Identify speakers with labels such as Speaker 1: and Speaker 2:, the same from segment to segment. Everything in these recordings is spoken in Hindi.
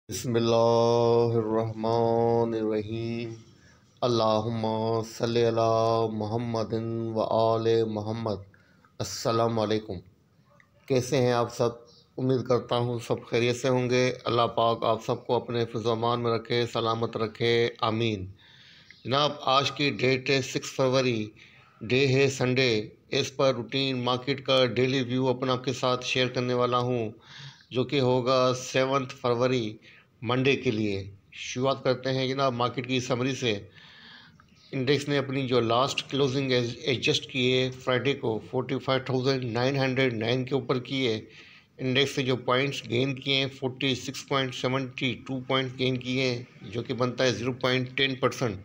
Speaker 1: बिस्मिल्लाहिर्रहमानिर्रहीम। अल्लाहुम्मा सल्लि अला मुहम्मदिन व आले मुहम्मद। अस्सलाम वालेकुम। कैसे हैं आप सब? उम्मीद करता हूँ सब खैरियत से होंगे। अल्लाह पाक आप सबको अपने हिफ़्ज़-ओ-अमान में रखे, सलामत रखे, आमीन। जनाब, आज की डेट है 6 फरवरी, डे है संडे। इस पर रूटीन मार्केट का डेली व्यू अपना आपके साथ शेयर करने वाला हूँ, जो कि होगा 7 फरवरी मंडे के लिए। शुरुआत करते हैं जनाब मार्केट की समरी से। इंडेक्स ने अपनी जो लास्ट क्लोजिंग एडजस्ट की है फ्राइडे को 45,909 के ऊपर की है। इंडेक्स से जो पॉइंट्स गेन किए हैं 46.72 पॉइंट गेन किए हैं, जो कि बनता है 0.10%।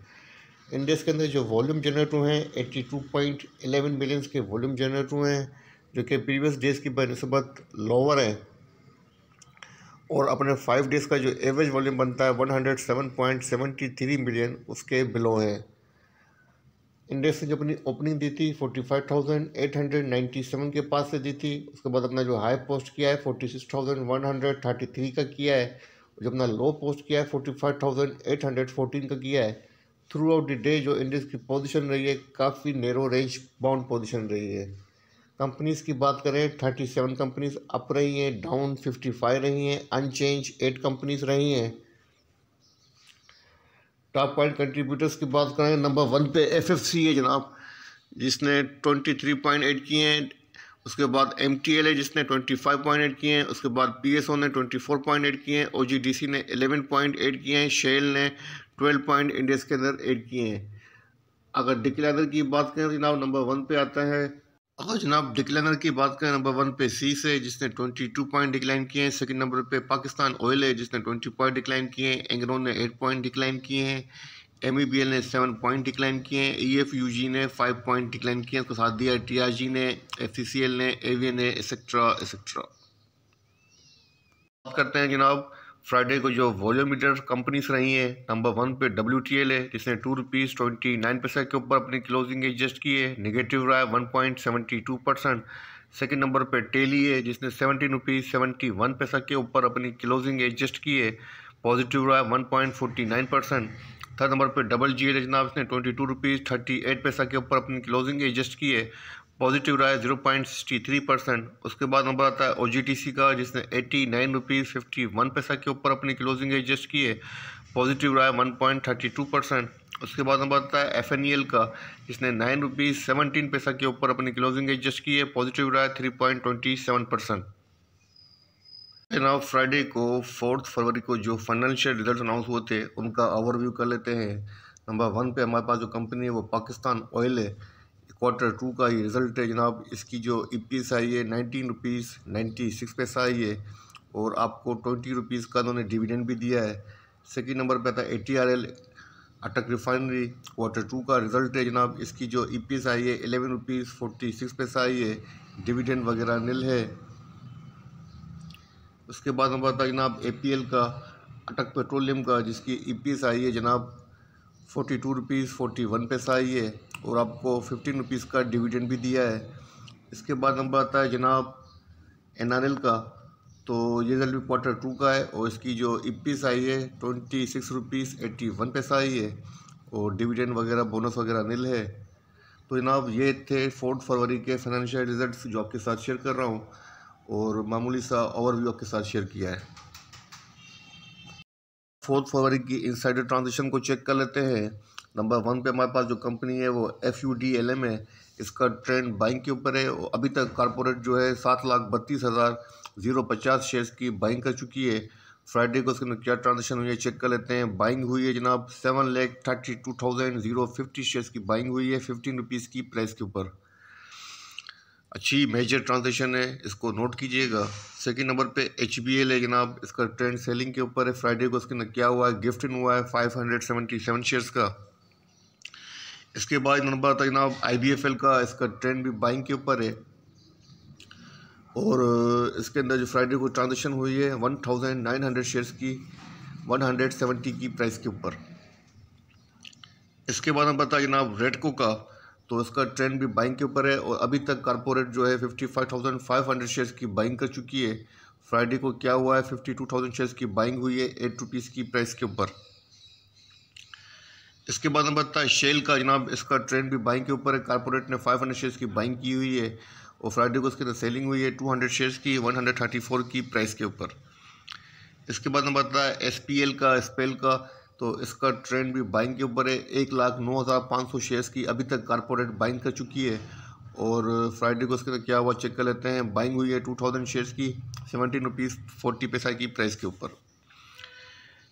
Speaker 1: इंडेक्स के अंदर जो वॉल्यूम जनरेट हुए हैं 82.11 मिलियंस के वॉल्यूम जनरेट हुए हैं, जो कि प्रीवियस डेज की बनस्बत लोअर है। और अपने 5 डेज़ का जो एवरेज वॉल्यूम बनता है 107.73 मिलियन, उसके बिलो है। इंडेक्स ने जो अपनी ओपनिंग दी थी 45,897 के पास से दी थी। उसके बाद अपना जो हाई पोस्ट किया है 46,133 का किया है। जो अपना लो पोस्ट किया है 45,814 का किया है। थ्रू आउट द डे जो इंडेक्स की पोजीशन रही है काफ़ी नैरो रेंज बाउंड पोजीशन रही है। कंपनीज़ की बात करें 37 कंपनीज अप रही हैं, डाउन 55 रही हैं, अनचेंज 8 कंपनीज रही हैं। टॉप पॉइंट कंट्रीब्यूटर्स की बात करें, नंबर 1 पे एफएफसी है जनाब, जिसने 23.8 किए हैं। उसके बाद एमटीएल है जिसने 25.8 किए हैं। उसके बाद पीएसओ ने 24.8 किए हैं। ओजीडीसी ने 11.8 किए हैं। शेल ने 12 पॉइंट इंडेक्स के अंदर ऐड किए हैं। अगर डिक्लाइनर की बात करें तो जनाब नंबर 1 पे आता है। अगर जनाब डिक्लाइनर की बात करें नंबर 1 पे सी से, जिसने 22 पॉइंट डिक्लाइन किए हैं। सेकंड नंबर पे पाकिस्तान ऑयल है जिसने 20 पॉइंट डिक्लाइन किए हैं। एंग्रोन ने 8 पॉइंट डिक्लाइन किए हैं। एमईबीएल ने 7 पॉइंट डिक्लाइन किए हैं। ईएफयूजी ने 5 पॉइंट डिक्लाइन किए हैं। उसके साथ दिया टीआरजी ने, एफसीसीएल ने, एवीएन ने, एक्सेट्रा एक्सेट्रा। बात करते हैं जनाब फ्राइडे को जो वॉल्यूमीटर कंपनीज रही हैं। नंबर 1 पे WTL है जिसने ₹2.29 के ऊपर अपनी क्लोजिंग एडजस्ट की है। नेगेटिव रहा है 1.72%। सेकंड नंबर पे टेली है जिसने ₹17.71 के ऊपर अपनी क्लोजिंग एडजस्ट की है। पॉजिटिव रहा है 1.49%। थर्ड नंबर पे WGL है जनाब, इसने ₹22.38 के ऊपर अपनी क्लोजिंग एडजस्ट की है। पॉजिटिव रहा है 0.63%। उसके बाद नंबर आता है OGTC का, जिसने ₹89.51 के ऊपर अपनी क्लोजिंग एडजस्ट की है। पॉजिटिव रहा है 1.32%। उसके बाद नंबर आता है FNEL का, जिसने ₹9.17 के ऊपर अपनी क्लोजिंग एडजस्ट की है। पॉजिटिव रहा है 3.27%। जनाब फ्राइडे को 4 फरवरी को जो फाइनेंशियल रिजल्ट अनाउंस हुए थे उनका ओवरव्यू कर लेते हैं। नंबर 1 पे हमारे पास जो कंपनी है वो पाकिस्तान ऑयल है। Q2 का ये रिज़ल्ट है जनाब। इसकी जो EPS आई है ₹19.96 आई है, और आपको ₹20 का उन्होंने डिविडेंड भी दिया है। सेकंड नंबर पे आता है ATRL अटक रिफाइनरी। Q2 का रिज़ल्ट है जनाब। इसकी जो EPS आई है ₹11.46 आई है। डिविडेंड वगैरह नील है। उसके बाद नंबर आता है जनाब APL का, अटक पेट्रोलियम का, जिसकी EPS आई है जनाब ₹42.41 आई है, और आपको ₹15 का डिविडेंड भी दिया है। इसके बाद नंबर आता है जनाब NRL का, तो ये रिजल्ट भी Q2 का है, और इसकी जो EPS आई है ₹26.81 आई है, और डिविडेंड वगैरह बोनस वगैरह नील है। तो जनाब ये थे 4 फरवरी के फाइनेंशियल रिजल्ट्स जो आपके साथ शेयर कर रहा हूँ, और मामूली सा ओवरव्यू आपके साथ शेयर किया है। 4 फरवरी की इनसाइडर ट्रांजेक्शन को चेक कर लेते हैं। नंबर 1 पे हमारे पास जो कंपनी है वो FUDLM है। इसका ट्रेंड बाइंग के ऊपर है, और अभी तक कॉर्पोरेट जो है 7,32,050 शेयर्स की बाइंग कर चुकी है। फ्राइडे को उसके क्या ट्रांजेक्शन हुई है चेक कर लेते हैं। बाइंग हुई है जनाब 7,32,050 शेयर्स की बाइंग हुई है ₹15 की प्राइस के ऊपर। अच्छी मेजर ट्रांजेक्शन है, इसको नोट कीजिएगा। सेकंड नंबर पे HBL है जनाब। इसका ट्रेंड सेलिंग के ऊपर है। फ्राइडे को इसके क्या हुआ है, गिफ्टिंग हुआ है 577 शेयर्स का। इसके बाद नंबर आता है जनाब IBFL का। इसका ट्रेंड भी बाइंग के ऊपर है, और इसके अंदर जो फ्राइडे को ट्रांजेक्शन हुई है 1900 शेयर्स की 170 की प्राइस के ऊपर। इसके बाद नंबर आता है जनाब रेडको का, तो इसका ट्रेंड भी बाइंग के ऊपर है, और अभी तक कॉर्पोरेट जो है 55,500 शेयर्स की बाइंग कर चुकी है। फ्राइडे को क्या हुआ है, 52,000 शेयर्स की बाइंग हुई है 8 रुपीज़ की प्राइस के ऊपर। इसके बाद हम बताए शेल का जनाब, इसका ट्रेंड भी बाइंग के ऊपर है। कारपोरेट ने 500 शेयर्स की बाइंग की हुई है और फ्राइडे को इसके अंदर सेलिंग हुई है 200 शेयर्स की 134 की प्राइस के ऊपर। इसके बाद हम बताए SPL का, स्पेल का, तो इसका ट्रेंड भी बाइंग के ऊपर है। 1,09,500 शेयर्स की अभी तक कारपोरेट बाइंग कर चुकी है और फ्राइडे को इसके अंदर क्या हुआ चेक कर लेते हैं। बाइंग हुई है 2,000 शेयर्स की 17 रुपीज़ 40 पैसा की प्राइस के ऊपर।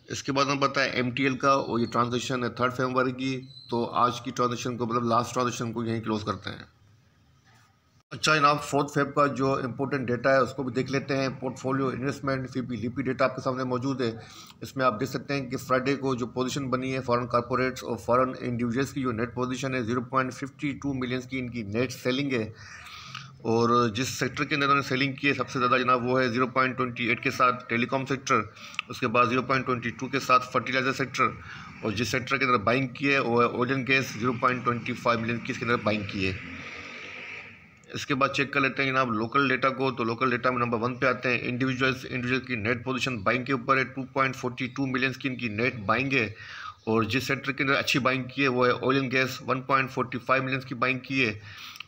Speaker 1: इसके बाद हम बताएं MTL का, और ये ट्रांजेक्शन है 3 फरवरी की, तो आज की ट्रांजेक्शन को मतलब लास्ट ट्रांजेक्शन को यहीं क्लोज करते हैं। अच्छा जनाब, 4 फेब का जो इंपॉर्टेंट डेटा है उसको भी देख लेते हैं। पोर्टफोलियो इन्वेस्टमेंट लिपी डेटा आपके सामने मौजूद है। इसमें आप देख सकते हैं कि फ्राइडे को जो पोजीशन बनी है फॉरेन कॉर्पोरेट्स और फॉरेन इंडिविजुअल्स की जो नेट पोजीशन है 0.52 मिलियन की इनकी नेट सेलिंग है। और जिस सेक्टर के अंदर उन्होंने सेलिंग की है सबसे ज़्यादा जनाब वो है 0.28 के साथ टेलीकॉम सेक्टर, उसके बाद 0.22 के साथ फर्टिलाइजर सेक्टर, और जिस सेक्टर के अंदर बाइंग की है वो है ऑयल एंड गैस 0.25 मिलियन की इसके अंदर बाइंग की है। इसके बाद चेक कर लेते हैं जनाब लोकल डेटा को, तो लोकल डेटा में नंबर 1 पे आते हैं। इंडिविजुअल की नेट पोजीशन बाइंग के ऊपर है 2.42 मिलियन की इनकी नेट बाइंग है। और जिस सेक्टर के अंदर अच्छी बाइंग की है वो है ऑयल एंड गैस 1.45 मिलियन की बाइंग की है।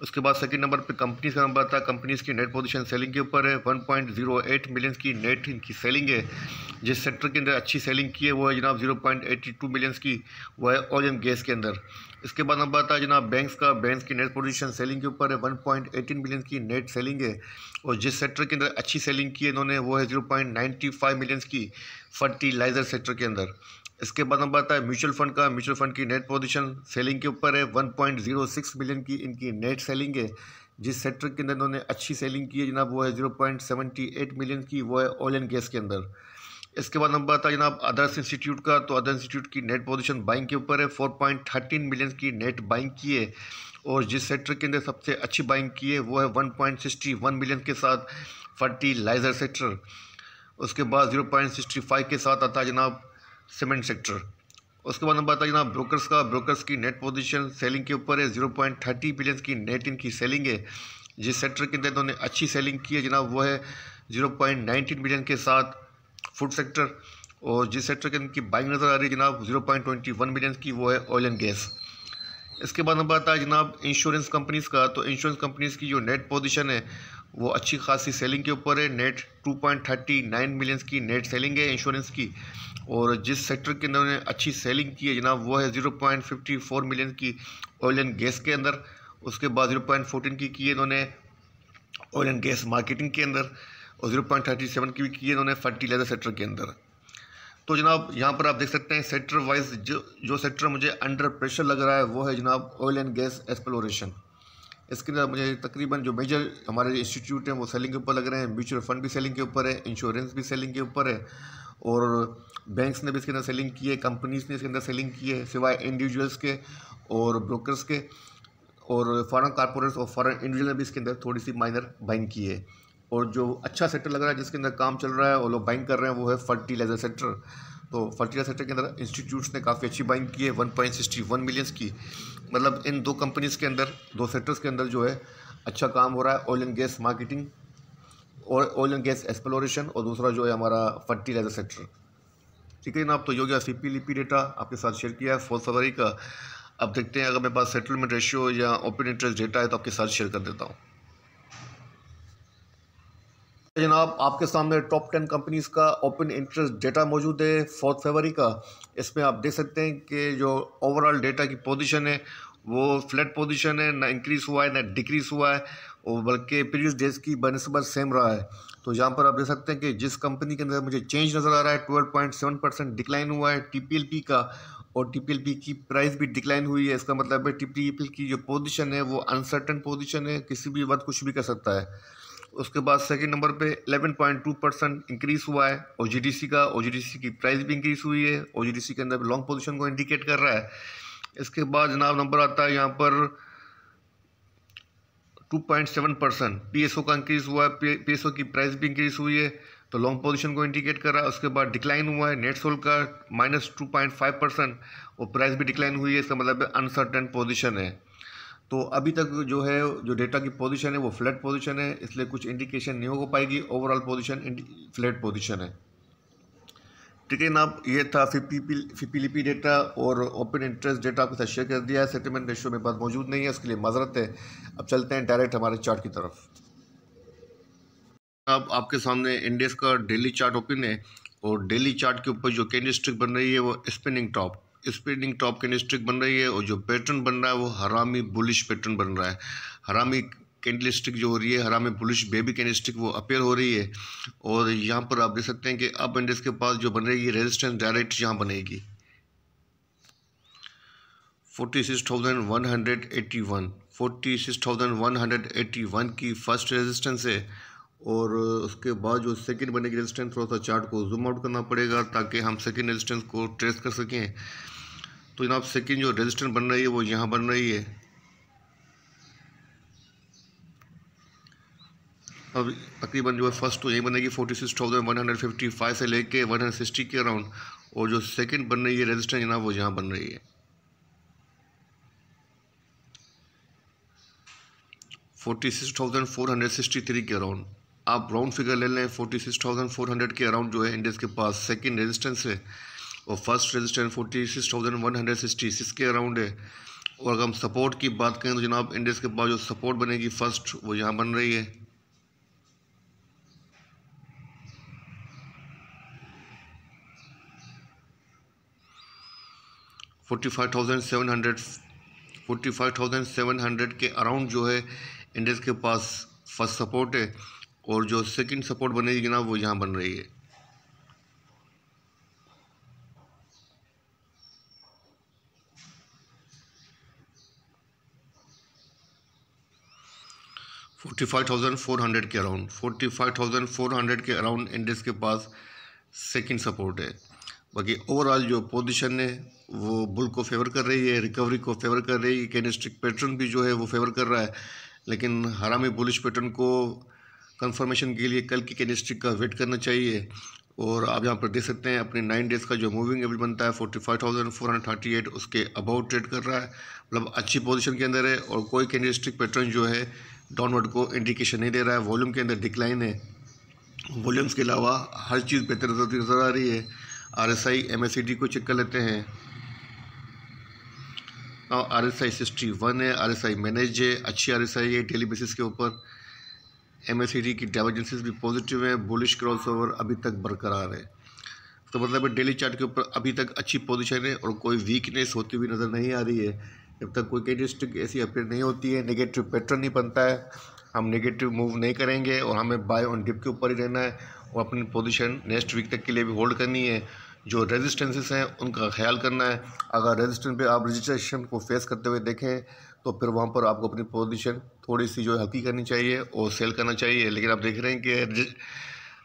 Speaker 1: उसके बाद सेकंड नंबर पे कंपनीज का नंबर आता है। कंपनीज की नेट पोजीशन सेलिंग के ऊपर है 1.08 मिलियन की नेट इनकी सेलिंग है। जिस सेक्टर के अंदर अच्छी सेलिंग की है वो है जनाब 0.82 मिलियन की, वो है ऑयल एंड गैस के अंदर। इसके बाद नंबर आता है जनाब बैंक्स का। बैंक्स की नेट पोजीशन सेलिंग के ऊपर है 1.18 मिलियन की नेट सेलिंग है। और जिस सेक्टर के अंदर अच्छी सेलिंग की है इन्होंने वो है 0.95 मिलियन की फर्टिलाइजर सेक्टर के अंदर। इसके बाद नंबर आता है म्यूचुअल फंड का। म्यूचुअल फंड की नेट पोजीशन सेलिंग के ऊपर है 1.06 मिलियन की इनकी नेट सेलिंग है। जिस सेक्टर के अंदर इन्होंने अच्छी सेलिंग की है जनाब वो है 0.78 मिलियन की, वो है ऑयल एंड गैस के अंदर। इसके बाद नंबर आता है जनाब अदर्स इंस्टीट्यूट का। तो अदर इंस्टीट्यूट की नेट पोजीशन बाइंग के ऊपर है 4.13 मिलियन की नेट बाइंग की है। और जिस सेक्टर के अंदर सबसे अच्छी बाइंग की है वो है 1.61 मिलियन के साथ फर्टिलाइजर सेक्टर। उसके बाद 0.65 के साथ आता है जनाब सीमेंट सेक्टर। उसके बाद नंबर आता है जनाब ब्रोकर्स का। ब्रोकर्स की नेट पोजीशन सेलिंग के ऊपर है 0.30 बिलियन की नेट इनकी सेलिंग है। जिस सेक्टर के अंदर इन्होंने अच्छी सेलिंग की है जनाब वो है 0.19 बिलियन के साथ फूड सेक्टर। और जिस सेक्टर के अंदर की बाइंग नज़र आ रही है जनाब 0.21 बिलियन की, वो है ऑयल एंड गैस। इसके बाद नंबर आता है जनाब इंश्योरेंस कंपनीज़ का। तो इंश्योरेंस कंपनीज़ की जो नेट पोजीशन है वो अच्छी खासी सेलिंग के ऊपर है। नेट 2.39 मिलियन की नेट सेलिंग है इंश्योरेंस की। और जिस सेक्टर के अंदर उन्होंने अच्छी सेलिंग की है जनाब वो है 0.54 मिलियन की ऑयल एंड गैस के अंदर। उसके बाद 0.14 की है इन्होंने ऑयल एंड गैस मार्केटिंग के अंदर, और 0.37 की भी की है इन्होंने फर्टिलाइजर सेक्टर के अंदर। तो जनाब यहाँ पर आप देख सकते हैं सेक्टर वाइज जो सेक्टर मुझे अंडर प्रेशर लग रहा है वो है जनाब ऑयल एंड गैस एक्सप्लोरेशन। इसके अंदर मुझे तकरीबन जो मेजर हमारे इंस्टीट्यूट हैं वो सेलिंग के ऊपर लग रहे हैं। म्यूचुअल फंड भी सेलिंग के ऊपर है, इंश्योरेंस भी सेलिंग के ऊपर है, और बैंक्स ने भी इसके अंदर सेलिंग की है, कंपनीज ने इसके अंदर सेलिंग की है सिवाय इंडिविजुअल्स के और ब्रोकर्स के। और फॉरेन कॉर्पोरेट्स और फॉरेन इंडिविजुअल ने भी इसके अंदर थोड़ी सी माइनर बाइंग की है। और जो अच्छा सेक्टर लग रहा है जिसके अंदर काम चल रहा है और लोग बाइंग कर रहे हैं वो है फर्टिलाइजर सेक्टर। तो फर्टिलाइजर सेक्टर के अंदर इंस्टीट्यूट्स ने काफ़ी अच्छी बाइंग की है 1.61 मिलियंस की। मतलब इन दो कंपनीज़ के अंदर, दो सेक्टर्स के अंदर जो है अच्छा काम हो रहा है। ऑयल एंड गैस मार्केटिंग और ऑयल एंड गैस एक्सप्लोरेशन, और दूसरा जो है हमारा फर्टिलाइजर सेक्टर। ठीक है ना। आप तो हो गया लिपी डेटा आपके साथ शेयर किया है 4 फरवरी का। अब देखते हैं अगर मेरे पास सेटलमेंट रेशियो या ओपन इंटरेस्ट डेटा है तो आपके साथ शेयर कर देता हूँ। जनाब आपके सामने टॉप 10 कंपनीज़ का ओपन इंटरेस्ट डेटा मौजूद है 4 फरवरी का। इसमें आप देख सकते हैं कि जो ओवरऑल डेटा की पोजीशन है वो फ्लैट पोजीशन है, ना इंक्रीज़ हुआ है ना डिक्रीज़ हुआ है, और बल्कि प्रीवियस डेज की बनस्बत सेम रहा है। तो यहाँ पर आप देख सकते हैं कि जिस कंपनी के अंदर मुझे चेंज नज़र आ रहा है 12.7% डिक्लाइन हुआ है TPLP का, और TPLP की प्राइस भी डिक्लाइन हुई है। इसका मतलब है TPLP की जो पोजीशन है वो अनसर्टन पोजीशन है, किसी भी वक्त कुछ भी कर सकता है। उसके बाद सेकंड नंबर पे 11.2% इंक्रीज़ हुआ है OGDC का। OGDC की प्राइस भी इंक्रीज़ हुई है। OGDC के अंदर लॉन्ग पोजीशन को इंडिकेट कर रहा है। इसके बाद जनाब नंबर आता है यहाँ पर 2.7% PSO का इंक्रीज़ हुआ है। PSO की प्राइस भी इंक्रीज़ हुई है, तो लॉन्ग पोजीशन को इंडिकेट कर रहा है। उसके बाद डिक्लाइन हुआ है नेट सोल का -2.5%, और प्राइस भी डिक्लाइन हुई है। इसका मतलब अनसर्टन पोजीशन है। तो अभी तक जो है जो डेटा की पोजीशन है वो फ्लैट पोजीशन है, इसलिए कुछ इंडिकेशन नहीं हो पाएगी। ओवरऑल पोजीशन फ्लैट पोजीशन है। ठीक है जनाब, ये था फिपीलीपी डेटा और ओपन इंटरेस्ट डेटा आपके साथ शेयर कर दिया है। सेटलमेंट रेशियो में बात मौजूद नहीं है, उसके लिए माजरत है। अब चलते हैं डायरेक्ट हमारे चार्ट की तरफ। अब आपके सामने इंडेक्स का डेली चार्ट ओपन है और डेली चार्ट के ऊपर जो कैंडलस्टिक बन रही है वो स्पिनिंग टॉप कैंडलस्टिक बन रही है और जो पैटर्न बन रहा है वो हरामी बुलिश पैटर्न बन रहा है। हरामी कैंडलस्टिक जो हो रही है, हरामी बुलिश बेबी कैंडलस्टिक वो अपेयर हो रही है। और यहाँ पर आप देख सकते हैं कि अब इंडेक्स के पास जो बन रही है रेजिस्टेंस डायरेक्ट यहाँ बनेगी 46,181 की फर्स्ट रेजिस्टेंस है। और उसके बाद जो सेकंड बनेगी रेजिस्टेंस, थोड़ा सा चार्ट को जूम आउट करना पड़ेगा ताकि हम सेकंड रेजिस्टेंस को ट्रेस कर सकें। तो जनाब सेकंड जो रेजिस्टेंस बन रही है वो यहाँ बन रही है। अब तकरीबन जो है फर्स्ट तो यही बनेगी 46,155 से लेके 160 के अराउंड, और जो सेकंड बन रही है रेजिस्टेंस जनाब वो यहाँ बन रही है 46,463 के अराउंड। आप राउंड फिगर ले लें, 46,400 के अराउंड जो है इंडेक्स के पास सेकंड रेजिस्टेंस है और फर्स्ट रेजिस्टेंस 46,166 के अराउंड है। और अगर हम सपोर्ट की बात करें तो जनाब इंडेक्स के पास जो सपोर्ट बनेगी फर्स्ट वो यहाँ बन रही है 45,700 के अराउंड जो है इंडेक्स के पास फर्स्ट सपोर्ट है। और जो सेकंड सपोर्ट बनेगी जनाब वो यहाँ बन रही है 45,400 के अराउंड। 45,400 के अराउंड इंडेक्स के पास सेकंड सपोर्ट है। बाकी ओवरऑल जो पोजीशन है वो बुल को फेवर कर रही है, रिकवरी को फेवर कर रही है। कैंडलस्टिक पैटर्न भी जो है वो फेवर कर रहा है, लेकिन हरामी बुलिश पैटर्न को कंफर्मेशन के लिए कल की कैंडलस्टिक का वेट करना चाहिए। और आप यहाँ पर देख सकते हैं अपने 9 डेज़ का जो मूविंग एवरेज बनता है 45,438 उसके अबाउट ट्रेड कर रहा है, मतलब अच्छी पोजीशन के अंदर है। और कोई कैंडलस्टिक पैटर्न जो है डाउनवर्ड को इंडिकेशन नहीं दे रहा है। वॉल्यूम के अंदर डिक्लाइन है, वॉल्यूम्स के अलावा हर चीज़ बेहतर नज़र आ रही है। RSI MACD को चेक कर लेते हैं। RSI 61 है, RSI मैनेज है, अच्छी RSI है डेली बेसिस के ऊपर। MACD की डाइवर्जेंसेस भी पॉजिटिव है, बुलिश क्रॉसओवर अभी तक बरकरार है। तो मतलब डेली चार्ट के ऊपर अभी तक अच्छी पोजीशन है और कोई वीकनेस होती हुई नज़र नहीं आ रही है। जब तक कोई कैंडलस्टिक ऐसी अपीयर नहीं होती है, नेगेटिव पैटर्न नहीं बनता है, हम नेगेटिव मूव नहीं करेंगे और हमें बाय ऑन डिप के ऊपर ही रहना है और अपनी पोजीशन नेक्स्ट वीक तक के लिए भी होल्ड करनी है। जो रेजिस्टेंसेस हैं उनका ख्याल करना है। अगर रेजिस्टेंस पे आप रजिस्ट्रेशन को फेस करते हुए देखें तो फिर वहाँ पर आपको अपनी पोजीशन थोड़ी सी जो है हल्की करनी चाहिए और सेल करना चाहिए। लेकिन आप देख रहे हैं कि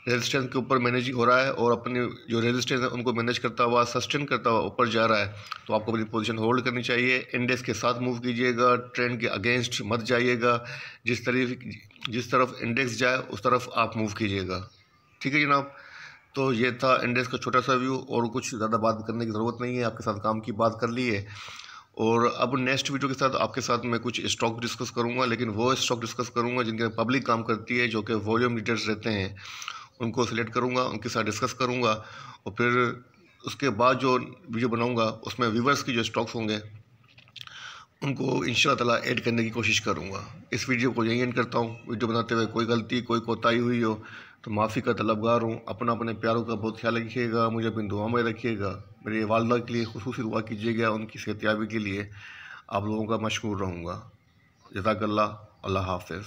Speaker 1: रेजिस्टेंस के ऊपर मैनेज हो रहा है और अपनी जो रेजिस्टेंस है उनको मैनेज करता हुआ सस्टेन करता हुआ ऊपर जा रहा है, तो आपको अपनी पोजीशन होल्ड करनी चाहिए। इंडेक्स के साथ मूव कीजिएगा, ट्रेंड के अगेंस्ट मत जाइएगा। जिस तरफ इंडेक्स जाए उस तरफ आप मूव कीजिएगा। ठीक है जनाब, तो ये था इंडेक्स का छोटा सा व्यू और कुछ ज़्यादा बात करने की ज़रूरत नहीं है, आपके साथ काम की बात कर ली है। और अब नेक्स्ट वीडियो के साथ आपके साथ मैं कुछ स्टॉक डिस्कस करूँगा, लेकिन वो स्टॉक डिस्कस करूँगा जिनके पब्लिक काम करती है, जो कि वॉल्यूम लीडर्स रहते हैं, उनको सिलेक्ट करूँगा, उनके साथ डिस्कस करूँगा। और फिर उसके बाद जो वीडियो बनाऊँगा उसमें व्यूवर्स की जो स्टॉक्स होंगे उनको इंशाअल्लाह ताला ऐड करने की कोशिश करूँगा। इस वीडियो को यहीं एंड करता हूँ। वीडियो बनाते हुए कोई गलती कोई कोताही हुई हो तो माफ़ी का तलबगार हूँ। अपने प्यारों का बहुत ख्याल रखिएगा, मुझे अपनी दुआ में रखिएगा। मेरी वालदा के लिए खुसूसी दुआ कीजिएगा, उनकी सेहतयाबी के लिए आप लोगों का मशकूर रहूँगा। जज़ाकल्लाह, अल्लाह हाफ़िज़।